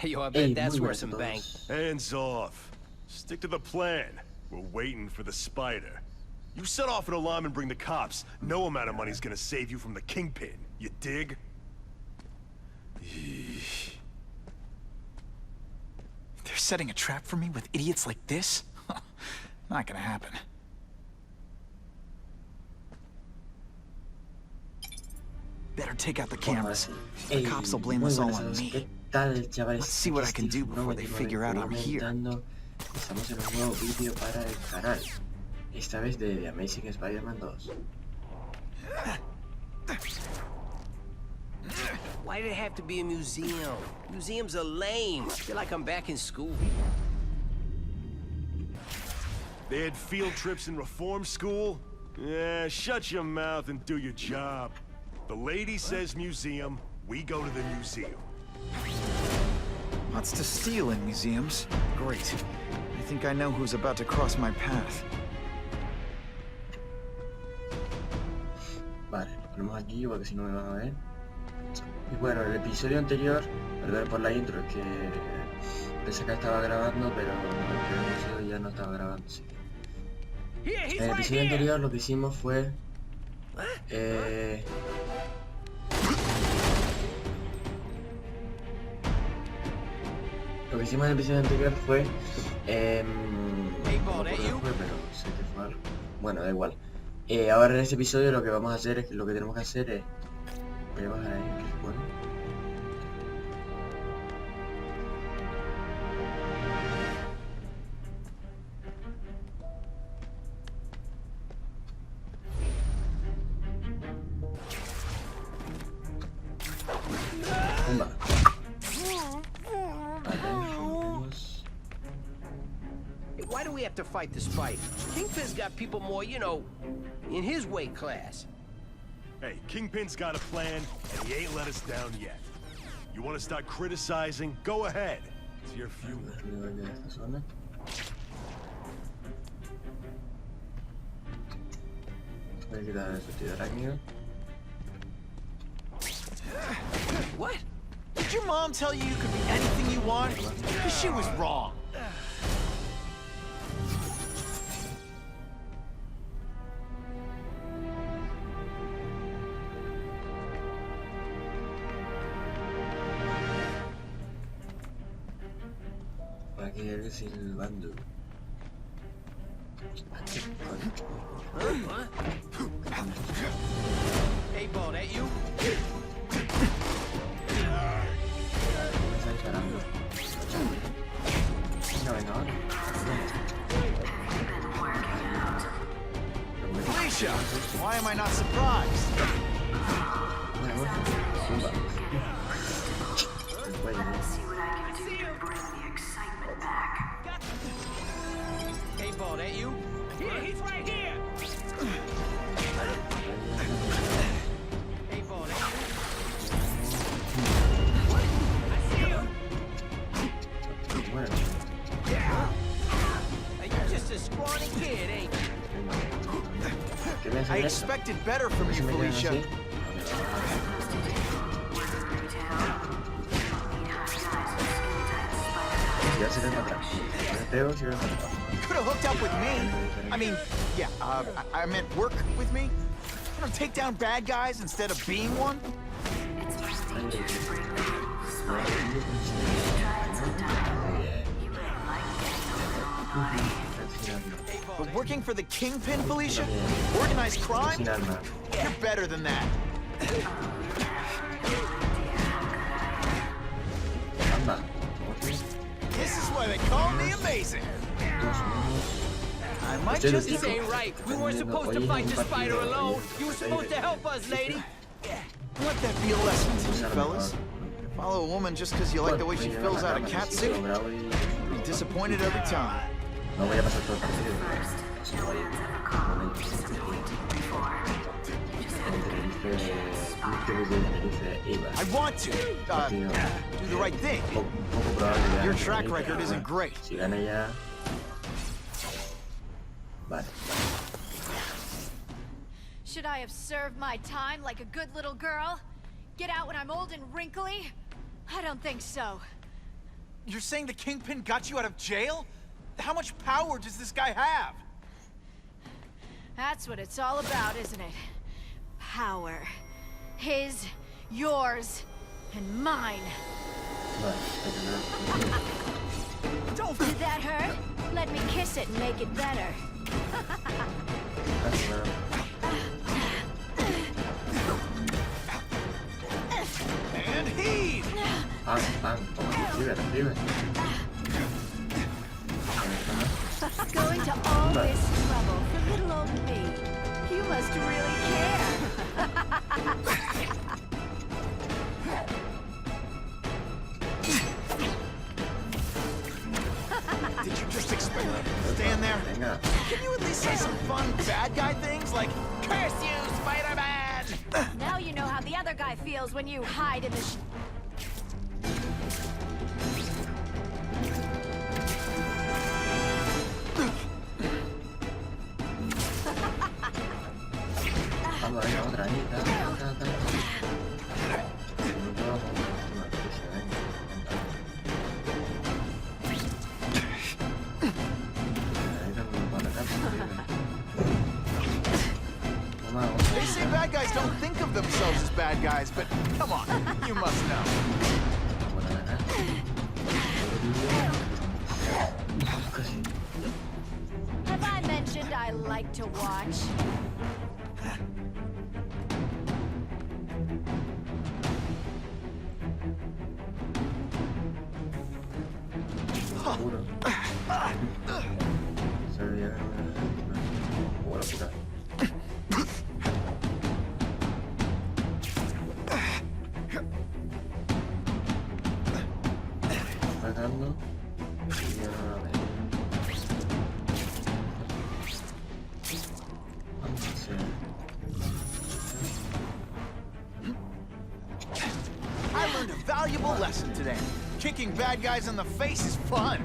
Yo, I Ey, bet that's muy worth buenas a some bank. todos. Hands off. Stick to the plan. We're waiting for the spider. You set off an alarm and bring the cops. No amount of money's gonna save you from the kingpin. You dig? They're setting a trap for me with idiots like this? Not gonna happen. Better take out the cameras. The cops will blame us all on me. ¿Qué tal, chavales? Let's see what I can do before they figure out I'm here. Estamos en un nuevo vídeo para el canal. Esta vez de The Amazing Spider-Man 2. Why did it have to be a museum? Museums are lame. I feel like I'm back in school. They had field trips in reform school? Yeah, shut your mouth and do your job. The lady says museum, we go to the museum. Lots to steal in museums. Great. I think I know who's about to cross my path. Vale, lo ponemos aquí porque si no me van a ver. Y bueno, el episodio anterior, perdón por la intro, es que pensé que estaba grabando, pero el episodio ya no estaba grabando. Sí. En el episodio anterior lo que hicimos fue... Lo que hicimos en el episodio anterior fue... no me acuerdo qué fue, pero sé que fue algo. Bueno, da igual. Ahora en este episodio lo que vamos a hacer es lo que tenemos que hacer es... Voy a bajar ahí, que es bueno. Pumba. Why do we have to fight the spider? Kingpin's got people more, you know, in his weight class. Hey, Kingpin's got a plan, and he ain't let us down yet. You want to start criticizing? Go ahead. It's your funeral. Voy a quitar el sentido arácnido. What? Did your mom tell you you could be anything you want? Because she was wrong. Por aquí hay que silbando. Hey, Bo, that you? Me está disparando. No, venga, ahora. Felicia, why am I not surprised? Bueno, pumba. El cuello, ¿no? Hey, Bo, that you? Yeah, he's right here. Hey, Bo, that you? I see him. Bueno, Hey, you're just a scrawny kid, ain't you? ¿qué me I hace eso? expected better from you, ¿Se me quedan Felicia. así? Ya se ven para atrás. Me pego, se ven para atrás. You could have hooked up with me. I mean, yeah, I meant work with me. You know, take down bad guys instead of being one. But working for the Kingpin, Felicia? Organized crime? Sin alma. You're better than that. Anda. This is why they call me amazing. I might Ustedes just This chicos, ain't right. We weren't supposed to fight the spider alone. You were supposed to help us, lady. let that be a lesson to you, fellas. Follow a woman just because you like the way she fills out a cat suit. Be disappointed every time. No voy a pasar todo el partido. Así voy I want to do the right thing. Your track record isn't great. Si gana ya. Vale. Should I have served my time like a good little girl? Get out when I'm old and wrinkly? I don't think so. You're saying the Kingpin got you out of jail? How much power does this guy have? That's what it's all about, isn't it? Power. His, yours, and mine. Vale, Did that hurt? Let me kiss it and make it better. And heave! Bang, bang, escribe. Going to all this trouble for little old me. You must really care. Did you just expect me to stand there? Venga. Can you at least say some fun bad guy things like, curse you, Spider-Man? Now you know how the other guy feels when you hide in the Vamos a ver otra ahí, ta. They say bad guys don't think of themselves as bad guys, but come on, you must know. Have I mentioned I like to watch? I learned a valuable lesson today. Kicking bad guys in the face is fun.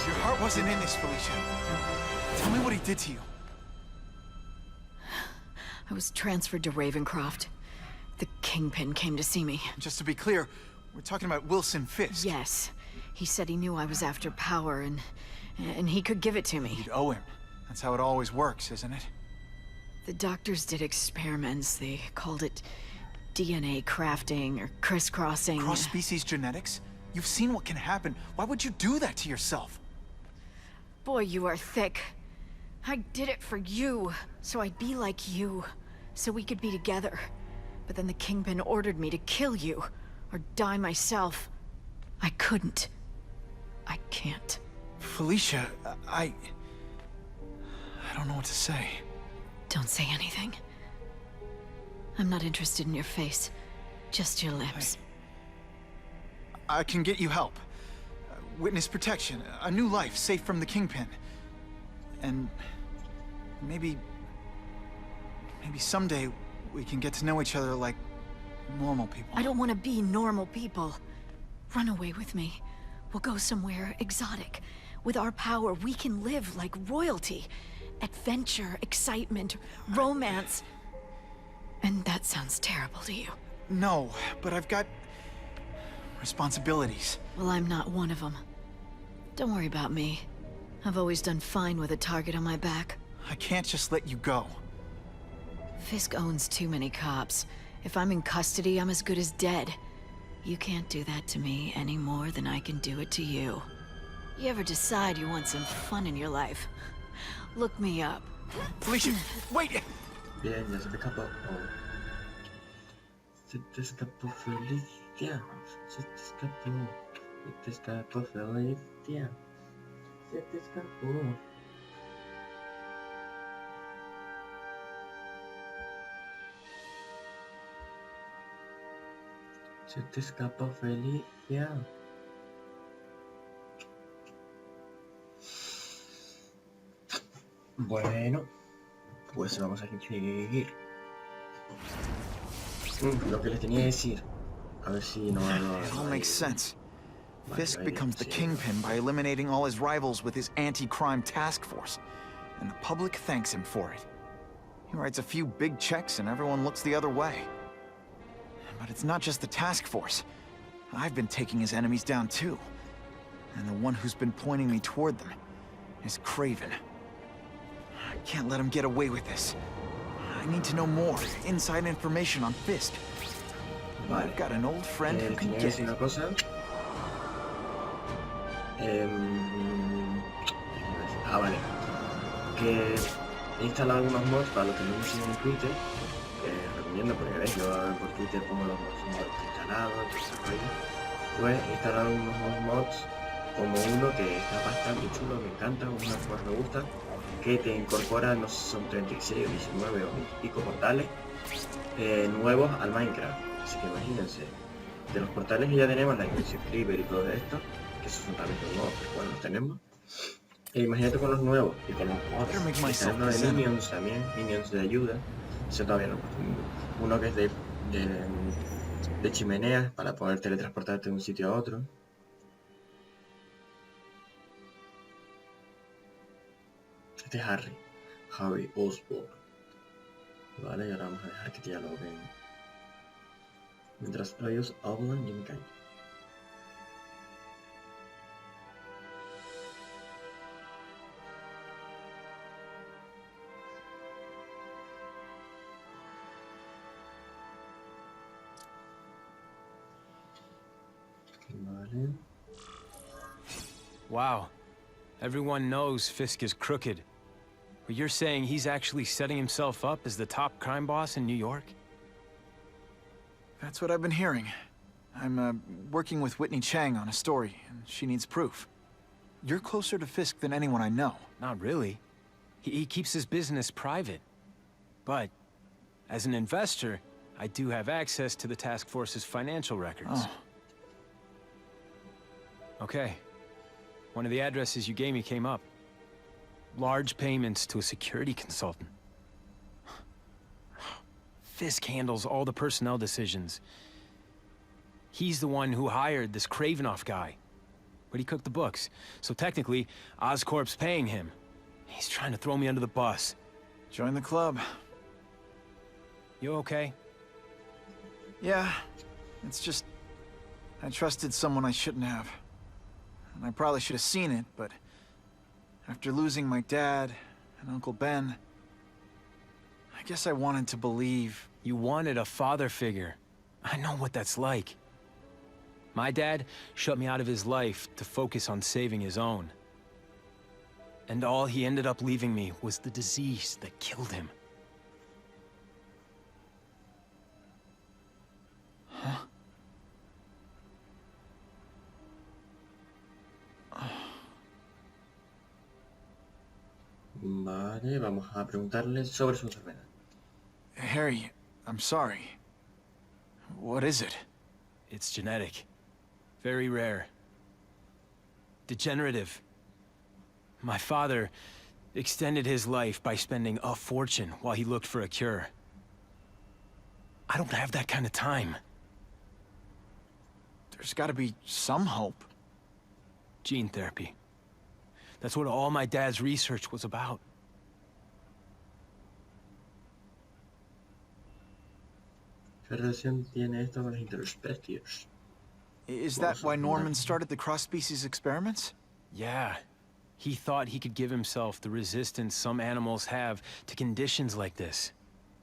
Your heart wasn't in this, Felicia. Tell me what he did to you. I was transferred to Ravencroft. The Kingpin came to see me. Just to be clear, we're talking about Wilson Fisk. Yes. He said he knew I was after power and he could give it to me. You'd owe him. That's how it always works, isn't it? The doctors did experiments. They called it DNA crafting or crisscrossing. Cross-species genetics? You've seen what can happen. Why would you do that to yourself? Boy, you are thick. I did it for you, so I'd be like you, so we could be together. But then the Kingpin ordered me to kill you, or die myself. I couldn't. I can't. Felicia, I don't know what to say. Don't say anything. I'm not interested in your face, just your lips. I can get you help. Witness protection, a new life safe from the Kingpin. And maybe someday we can get to know each other like normal people. I don't want to be normal people. Run away with me. We'll go somewhere exotic. With our power, we can live like royalty. Adventure, excitement, romance. And that sounds terrible to you. No, but I've got responsibilities. Well, I'm not one of them. Don't worry about me. I've always done fine with a target on my back. I can't just let you go. Fisk owns too many cops. If I'm in custody, I'm as good as dead. You can't do that to me any more than I can do it to you. You ever decide you want some fun in your life? Look me up. Felicia, wait! Bien, ya se te escapó. Oh. Se te escapó Felicia. Se te escapó. Se te escapó Felicia. Se te escapó. Se te escapó Felicia. Bueno, pues vamos a seguir. Lo que les tenía que decir. A ver si no It all makes sense. Fisk becomes the Kingpin by eliminating all his rivals with his anti-crime task force. And the public thanks him for it. He writes a few big checks and everyone looks the other way. But it's not just the task force. I've been taking his enemies down too. And the one who's been pointing me toward them is Craven. I can't let him get away with this. I need to know more, inside information on Fisk. Vale. I've got an old friend who can Tenía que get decir it. una cosa. Vale. Que he instalado algunos mods para los que no me siguen en Twitter. Recomiendo porque veis, yo por Twitter pongo los mods instalados, pues he instalado unos mods como uno que está bastante chulo, me encanta, uno de los que más me gusta, que te incorpora, no sé si son 36 o 19 o 20 y pico portales nuevos al Minecraft. Así que imagínense, de los portales que ya tenemos, la suscribir y todo esto, que esos son también los nuevos, pero bueno, los tenemos. E imagínate con los nuevos y con los mods. Está uno de minions también, minions de ayuda. Eso todavía no he puesto ninguno. Uno que es de chimeneas para poder teletransportarte de un sitio a otro. Este es Harry Osborn. Vale, y ahora vamos a dejar que dialoguen. Mientras ellos hablan, yo me callo. Vale. Wow. Everyone knows Fisk is crooked. But you're saying he's actually setting himself up as the top crime boss in New York? That's what I've been hearing. I'm working with Whitney Chang on a story, and she needs proof. You're closer to Fisk than anyone I know. Not really. He keeps his business private. But, as an investor, I do have access to the task force's financial records. Oh. Okay. One of the addresses you gave me came up. Large payments to a security consultant. Fisk handles all the personnel decisions. He's the one who hired this Kravinoff guy. But he cooked the books, so technically, Oscorp's paying him. He's trying to throw me under the bus. Join the club. You okay? Yeah, it's just... I trusted someone I shouldn't have. And I probably should have seen it, but... after losing my dad and Uncle Ben... I guess I wanted to believe... You wanted a father figure. I know what that's like. My dad shut me out of his life to focus on saving his own. And all he ended up leaving me was the disease that killed him. Huh? Vale, vamos a preguntarle sobre su enfermedad. Harry, I'm sorry. What is it? It's genetic. Very rare. Degenerative. My father extended his life by spending a fortune while he looked for a cure. I don't have that kind of time. There's gotta be some hope. Gene therapy. That's what all my dad's research was about. ¿Qué relación tiene esto con los Interspecios? Is that why Norman started the cross-species experiments? Yeah. He thought he could give himself the resistance some animals have to conditions like this.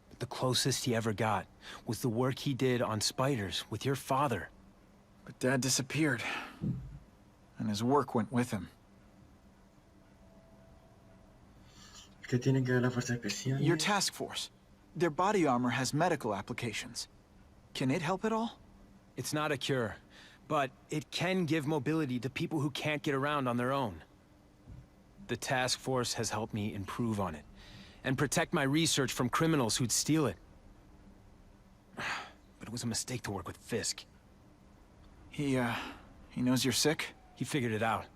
But the closest he ever got was the work he did on spiders with your father. But Dad disappeared. And his work went with him. ¿Qué tiene que ver la fuerza especial? Your task force. Their body armor has medical applications. Can it help at all? It's not a cure, but it can give mobility to people who can't get around on their own. The task force has helped me improve on it, and protect my research from criminals who'd steal it. But it was a mistake to work with Fisk. He knows you're sick? He figured it out.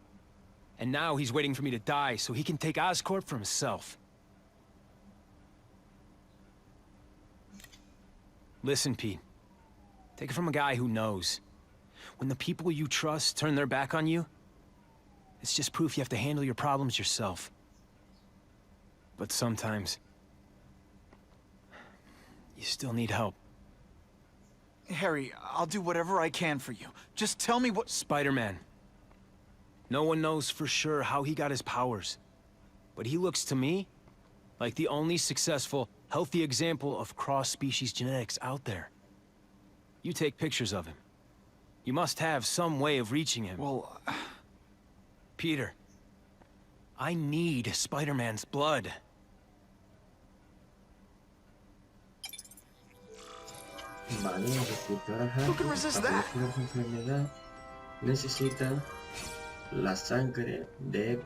And now he's waiting for me to die so he can take Oscorp for himself. Listen, Pete. Take it from a guy who knows. When the people you trust turn their back on you, it's just proof you have to handle your problems yourself. But sometimes, You still need help. Harry, I'll do whatever I can for you. Just tell me what... Spider-Man. No one knows for sure how he got his powers. But he looks to me like the only successful, healthy example of cross-species genetics out there. You take pictures of him. You must have some way of reaching him. Well... Peter, I need Spider-Man's blood. Vale, necesito ahora Who can resist that? su enfermedad necesita la sangre de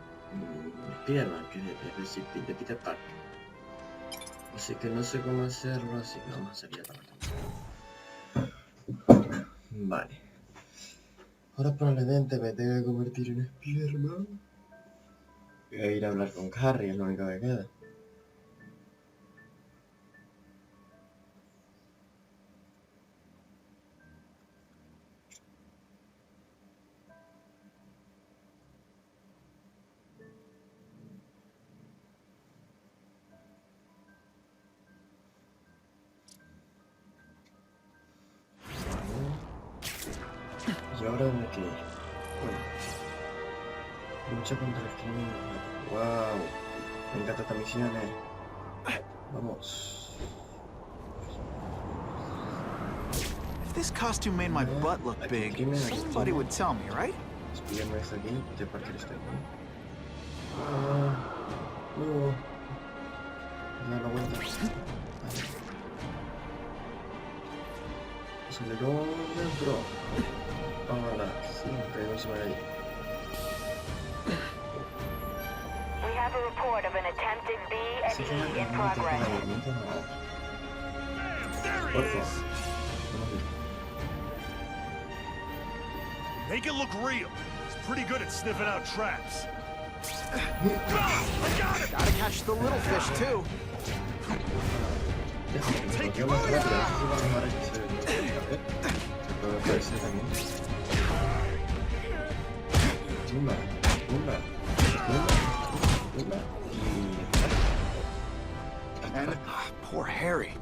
Spiderman, que es de Peter Parker. Así que no sé cómo hacerlo, así que vamos a salir a la Vale. Ahora probablemente me tenga que convertir en Spiderman. Voy a ir a hablar con Harry, es lo único que queda. ¿Y ahora dónde hay que ir? Bueno. Lucha contra el crimen. Wow. Me encanta esta misión, Vamos. If this costume made my butt look big, somebody would tell me, right? Spiderman está aquí, Peter Parker está aquí. No. No la vuelta. Aceleró dentro. Ahora, sí, pero no se va a ir. We have a report of an attempted B&E in progress. Por favor. Make it look real. He's pretty good at sniffing out traps. Gotta catch the little fish, too. Take him And poor Harry.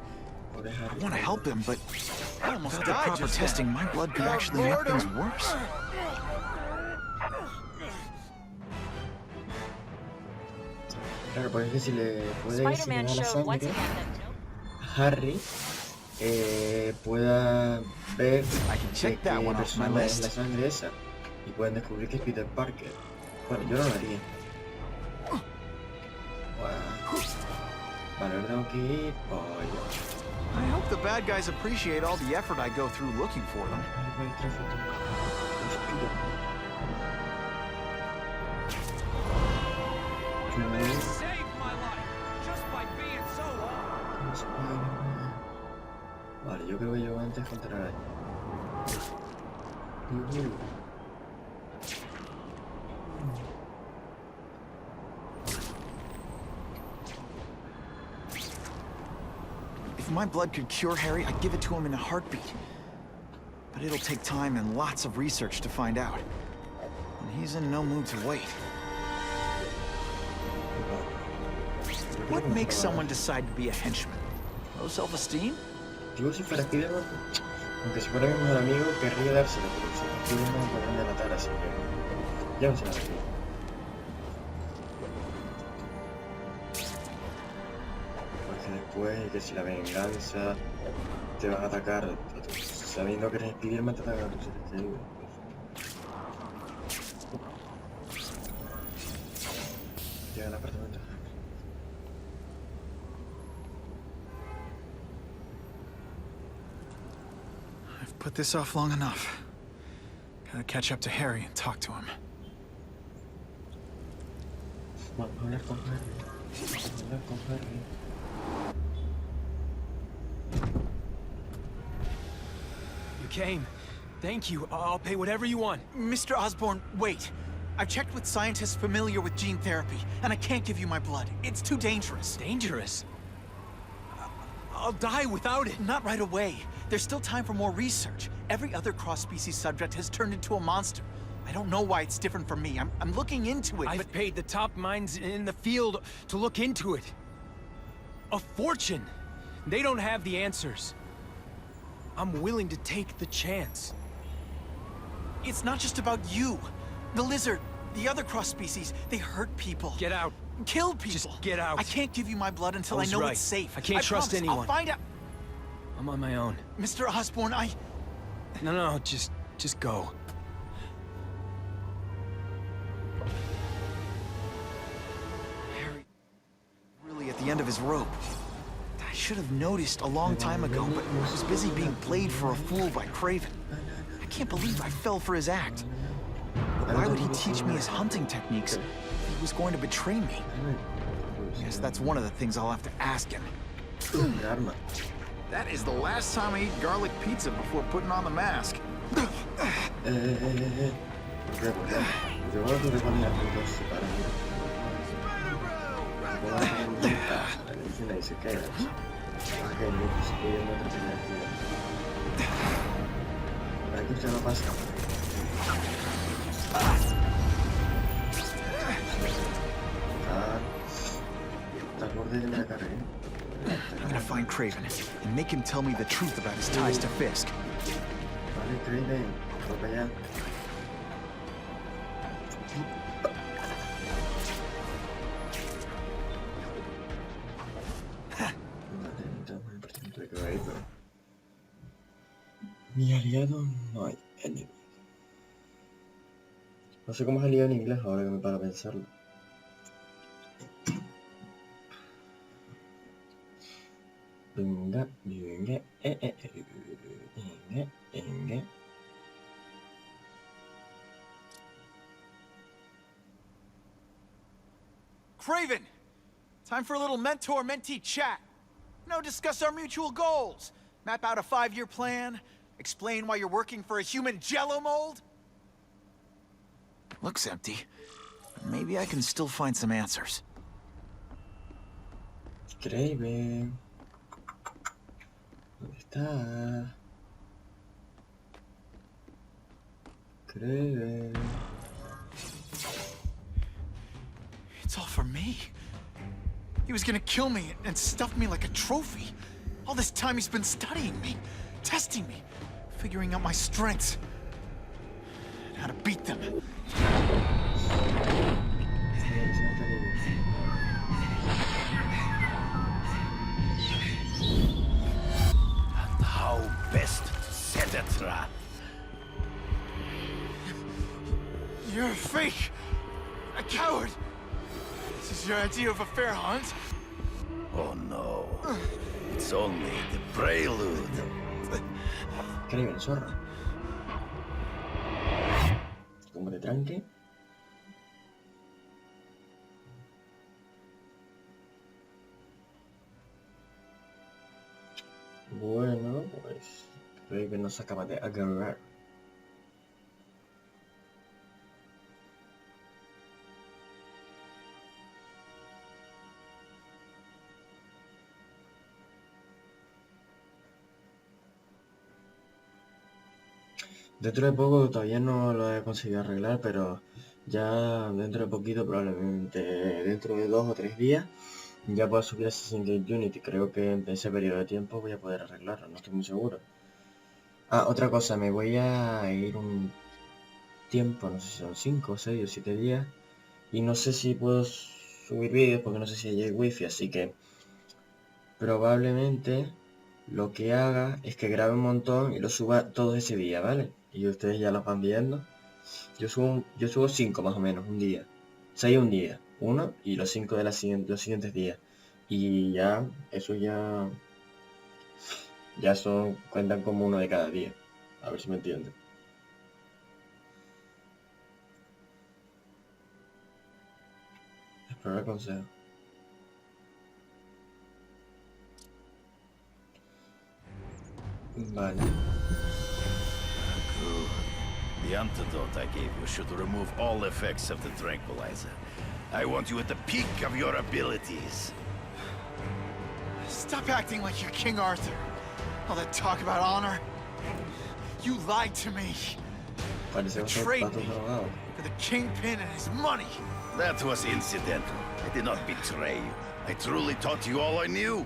I want to help him, but without the proper testing, my blood could actually make things worse. Claro, pues es que si le puede Spider-Man enseñar la showed once sangre again a Harry, pueda ver I can check de that qué one off my persona es la list. sangre esa y pueden descubrir que es Peter Parker. Bueno, yo no lo haría. Wow. Vale, ahora tengo que ir. I hope the bad guys appreciate all the effort I go through looking for them. Vale, yo creo que yo antes contra la... If my blood could cure Harry, I'd give it to him in a heartbeat. But it'll take time and lots of research to find out. And he's in no mood to wait. What makes someone decide to be a henchman? Low self-esteem? Yo si fuera Spiderman, aunque si fuera mi mejor amigo, querría dárselo, pero si Spiderman me podrían delatar, así que... Ya no se la daría. Porque después, que si la venganza te van a atacar, sabiendo que eres Spiderman, te atacan a tus seres queridos. Llega al apartamento. I've put this off long enough. Gotta catch up to Harry and talk to him. Vamos a hablar con Harry. Vamos a hablar con Harry. You came. Thank you. I'll pay whatever you want. Mr. Osborn, wait. I've checked with scientists familiar with gene therapy, and I can't give you my blood. It's too dangerous. Dangerous? I'll die without it. Not right away. There's still time for more research. Every other cross-species subject has turned into a monster. I don't know why it's different from me. I'm looking into it, I've but... paid the top minds in the field to look into it. A fortune. They don't have the answers. I'm willing to take the chance. It's not just about you. The lizard, the other cross species, they hurt people. Get out. Kill people. Just get out. I can't give you my blood until I was know right. it's safe. I can't trust promise, anyone. I'll find out. I'm on my own. Mr. Osborn, No, just go. Harry, really at the end of his rope. I should have noticed a long time ago, but I was busy being played for a fool by Craven. I can't believe I fell for his act. But why would he teach me his hunting techniques if he was going to betray me? I guess that's one of the things I'll have to ask him. That is the last time I eat garlic pizza before putting on the mask. I'm gonna find Craven and make him tell me the truth about his ties to Fisk. Vale, Craven, voy para allá. Vale, entonces me quedo ahí, pero... Mi aliado no hay enemy. No sé cómo es aliado en inglés ahora que me paro a pensarlo. Venga, venga, venga. Craven! Time for a little mentor-mentee chat. Discuss our mutual goals. Map out a 5-year plan. Explain why you're working for a human jello mold. Looks empty. Maybe I can still find some answers. Craven. ¿Dónde está? Craven. It's all for me. He was gonna kill me and stuff me like a trophy. All this time he's been studying me, testing me, figuring out my strengths, and how to beat them. And how best to set a trap. You're a fake! A coward! This is your idea of a fair hunt? Oh no. It's only the prelude. Craven, zorra. Como te tranque. Bueno, pues Craven nos acaba de agarrar. Dentro de poco todavía no lo he conseguido arreglar, pero ya dentro de poquito, probablemente dentro de 2 o 3 días, ya puedo subir a Assassin's Creed Unity. Creo que en ese periodo de tiempo voy a poder arreglarlo, no estoy muy seguro. Ah, otra cosa, me voy a ir un tiempo, no sé si son 5, 6 o 7 días, y no sé si puedo subir vídeos porque no sé si hay wifi, así que probablemente lo que haga es que grabe un montón y lo suba todo ese día, ¿vale? Y ustedes ya los van viendo. Yo subo 5 más o menos un día. 6 un día, uno, y los 5 de los siguientes días. Y ya, eso ya son, cuentan como uno de cada día. A ver si me entienden. Espero el consejo. Vale. Good. The antidote I gave you should remove all effects of the tranquilizer. I want you at the peak of your abilities. Stop acting like you're King Arthur. All that talk about honor. You lied to me. Betrayed me for the Kingpin and his money. That was incidental. I did not betray you. I truly taught you all I knew.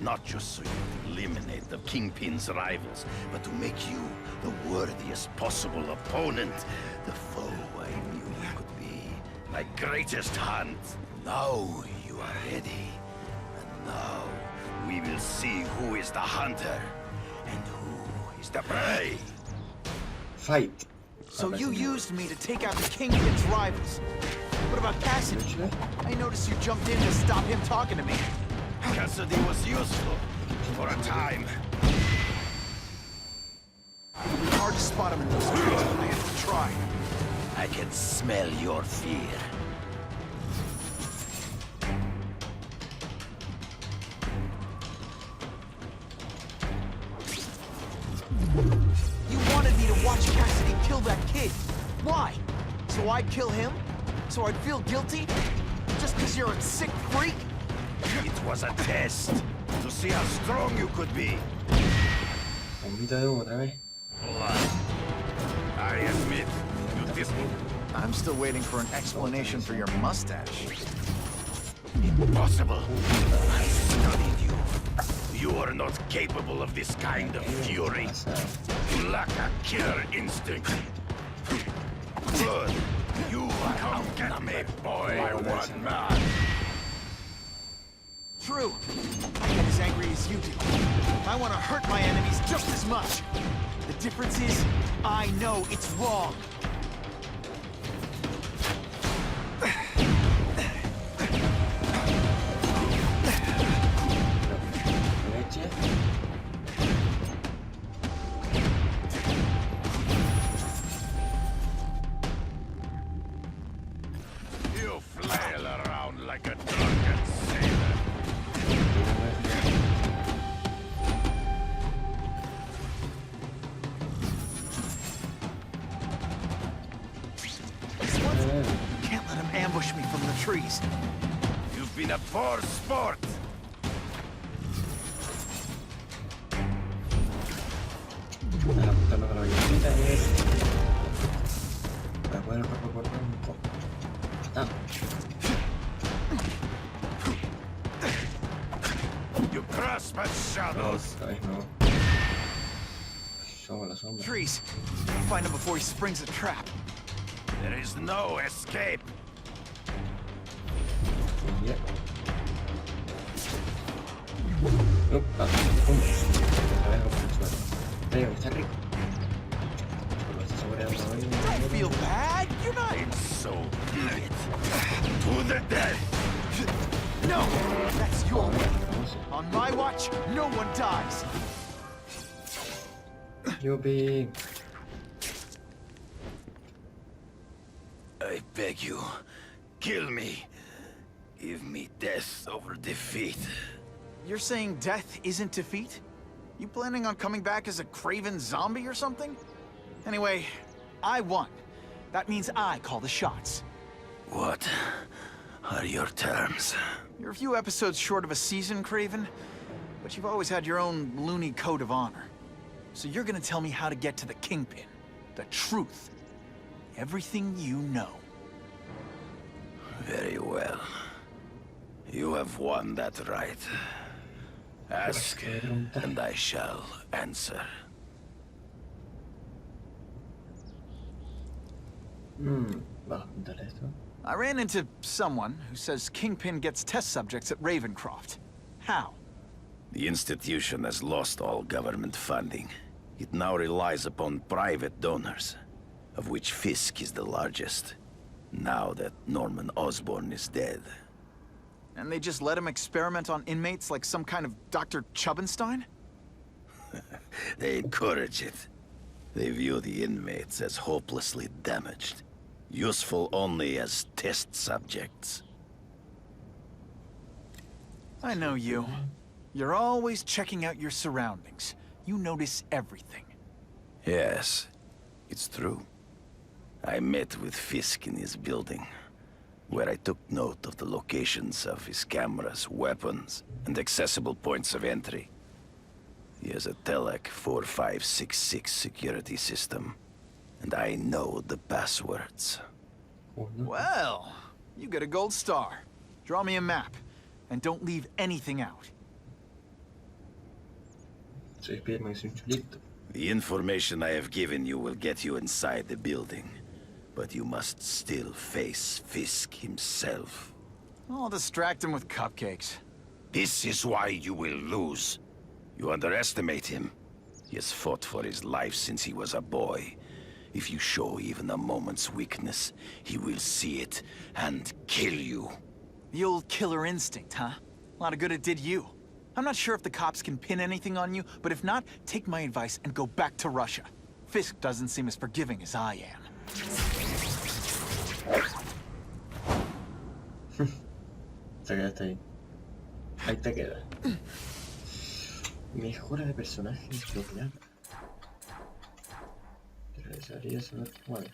Not just so you could eliminate the Kingpin's rivals, but to make you the worthiest possible opponent. The foe I knew you could be. My greatest hunt. Now you are ready. And now we will see who is the hunter and who is the prey. Fight. So you used me to take out the Kingpin's rivals. What about Cassidy? I noticed you jumped in to stop him talking to me. Cassidy was useful for a time. It'll be hard to spot him in those trees, but I have to try. I can smell your fear. You wanted me to watch Cassidy kill that kid. Why? So I'd kill him? So I'd feel guilty? Just because you're a sick freak? It was a test to see how strong you could be. Bombita de humo otra vez. I admit, you did. I'm still waiting for an explanation for your mustache. Impossible. I studied you. You are not capable of this kind of fury. You lack a killer instinct. Good. You come get me, boy. My one man. True. I get as angry as you do. I want to hurt my enemies just as much. The difference is, I know it's wrong. You flail around like a drunken sailor. Can't let him ambush me from the trees. You've been a poor sport. Apuntando con la violeta es... Para poder cuerpo por cuerpo. Ah. You grasp at shadows. Esta vez no. Somos la sombra. Trees. Find him before he springs a trap. There is no escape. Yeah. Opa, pum. A ver, por el suelo. Está rico. Solo está sobreando hoy. Don't feel bad. You're not. And so be it. To the death. No, that's your way. On my watch, no one dies. Yuppie. I beg you, kill me. Give me death over defeat. You're saying death isn't defeat? You planning on coming back as a craven zombie or something? Anyway, I won. That means I call the shots. What are your terms? You're a few episodes short of a season, Craven, but you've always had your own loony code of honor. So you're gonna tell me how to get to the Kingpin. The truth. Everything you know. Very well. You have won that right. Ask, and I shall answer. Vamos a apuntarle esto. I ran into someone who says Kingpin gets test subjects at Ravencroft. How? The institution has lost all government funding. It now relies upon private donors, of which Fisk is the largest, now that Norman Osborn is dead. And they just let him experiment on inmates like some kind of Dr. Chubbenstein? They encourage it. They view the inmates as hopelessly damaged, useful only as test subjects. I know you. You're always checking out your surroundings. You notice everything. Yes, it's true. I met with Fisk in his building, where I took note of the locations of his cameras, weapons, and accessible points of entry. He has a Telec 4566 security system, and I know the passwords. Well, you get a gold star. Draw me a map, and don't leave anything out. Soy Spiderman, soy un chulito. The information I have given you will get you inside the building. But you must still face Fisk himself. I'll distract him with cupcakes. This is why you will lose. You underestimate him. He has fought for his life since he was a boy. If you show even a moment's weakness, he will see it and kill you. The old killer instinct, huh? A lot of good it did you. I'm not sure if the cops can pin anything on you, but if not, take my advice and go back to Russia. Fisk doesn't seem as forgiving as I am. Te quedaste ahí. Ahí te quedas. Mejora de personaje desbloqueada. Te regresaría solo cuál.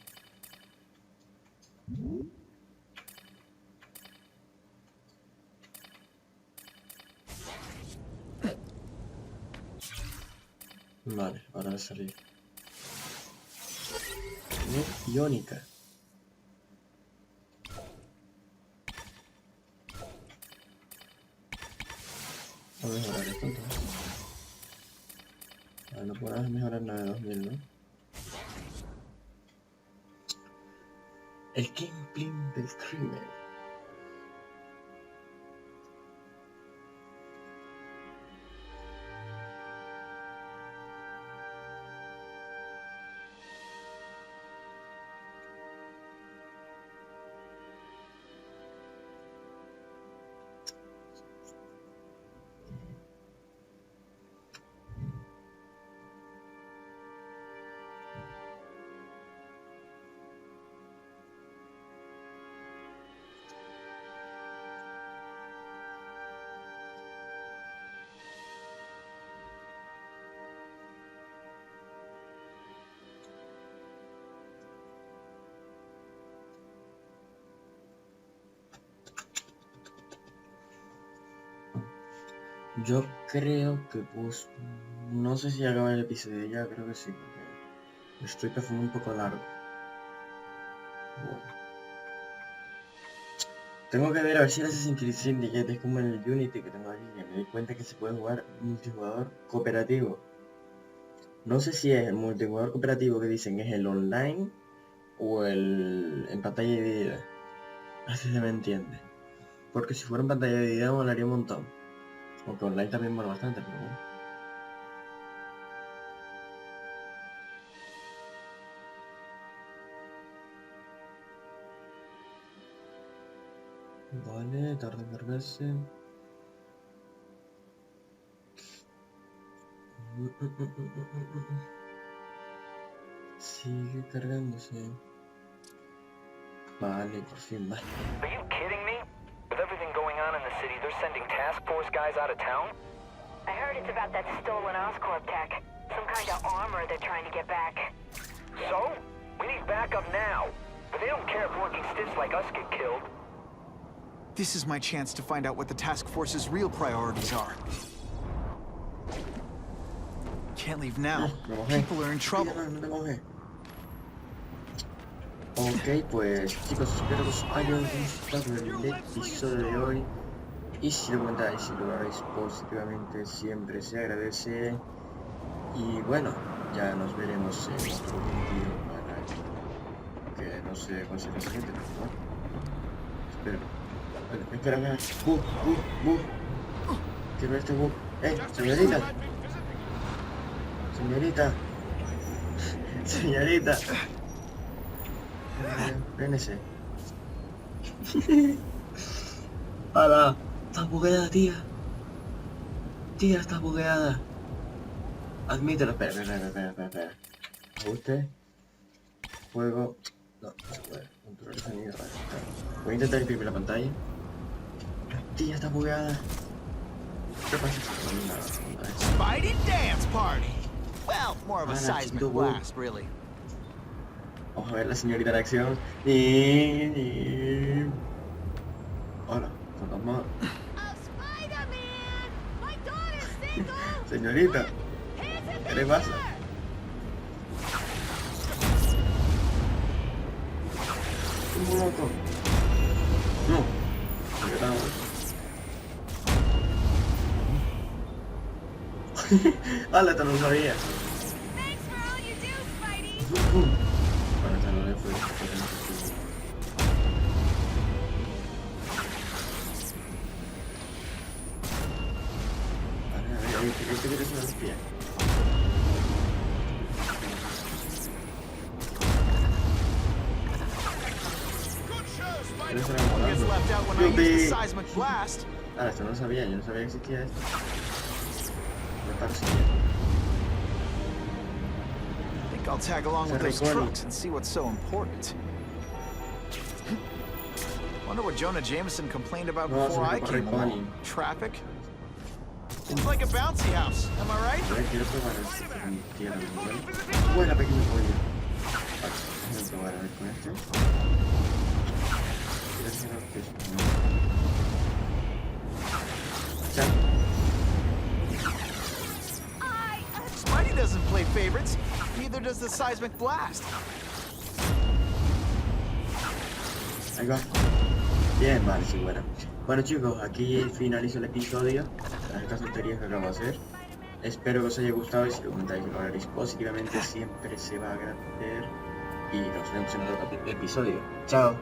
Vale, ahora va a salir. Iónica. Voy a mejorar esto entonces. No podemos mejorar nada de 2000, ¿no? El gameplay del crimen. Yo creo que pues no sé si acaba el episodio ya, creo que sí, porque me estoy pasando un poco largo. Bueno. Tengo que ver a ver si el Assassin's Creed Syndicate es como en el Unity que tengo aquí, que me di cuenta que se puede jugar multijugador cooperativo. No sé si es el multijugador cooperativo que dicen es el online o el en pantalla dividida. Así se me entiende. Porque si fuera en pantalla dividida me molaría un montón. Aunque online también mola bastante, pero bueno. Vale, tarda en cargarse. Sigue cargándose. Vale, por fin va. Are you kidding me? With everything going on in the city, they're sending task force guys out of town? I heard it's about that stolen Oscorp tech. Some kind of armor they're trying to get back. So? We need backup now. But they don't care if working stiffs like us get killed. This is my chance to find out what the task force's real priorities are. Can't leave now. People are in trouble. Ok, pues chicos, espero que os haya gustado el episodio de hoy. Y si lo comentáis, si lo hagáis positivamente, siempre se agradece. Y bueno, ya nos veremos en otro vídeo para que no sé cuál será el siguiente, ¿no? Espero. Espera. Quiero ver este bug. Señorita. Señorita. Vénese. ¡Hala! Está bugueada, tía. Tía, está bugueada. Admítelo. Espera. Ajuste. Juego. No se puede. Control de sonido. Vale. Voy a intentar imprimir la pantalla. Tía, está bugueada. ¿Qué pasa? Spidey dance party. Well, more of a seismic blast, really. Vamos a ver la señorita en acción. Hola, fantasma. Señorita, ¿qué le pasa? Un loco. No, ¿qué tal? ¡Hala, esto no lo sabía! Bueno, esta no le fue. A ver, este quiere ser un espía. Gets left out when I use the seismic blast. Ah, esto no lo sabía, yo no sabía que existía esto. Me parecía. I think I'll tag along with those trucks and see what's so important. Wonder what Jonah Jameson complained about before I came along. Traffic? It's like a bouncy house, am I right? Quiero probar esto con tierra, ¿vale? Buena, pequeño pollo. Vale, voy a probar a ver con este. Quiero hacer esto. Spidey doesn't play favorites, neither does the seismic blast. Ahí va. Bien, vale, sí, bueno. Bueno chicos, aquí finalizo el episodio. Estas tonterías que acabo de hacer. Espero que os haya gustado y si lo comentáis y lo valoréis positivamente siempre se va a agradecer. Y nos vemos en otro episodio. Chao.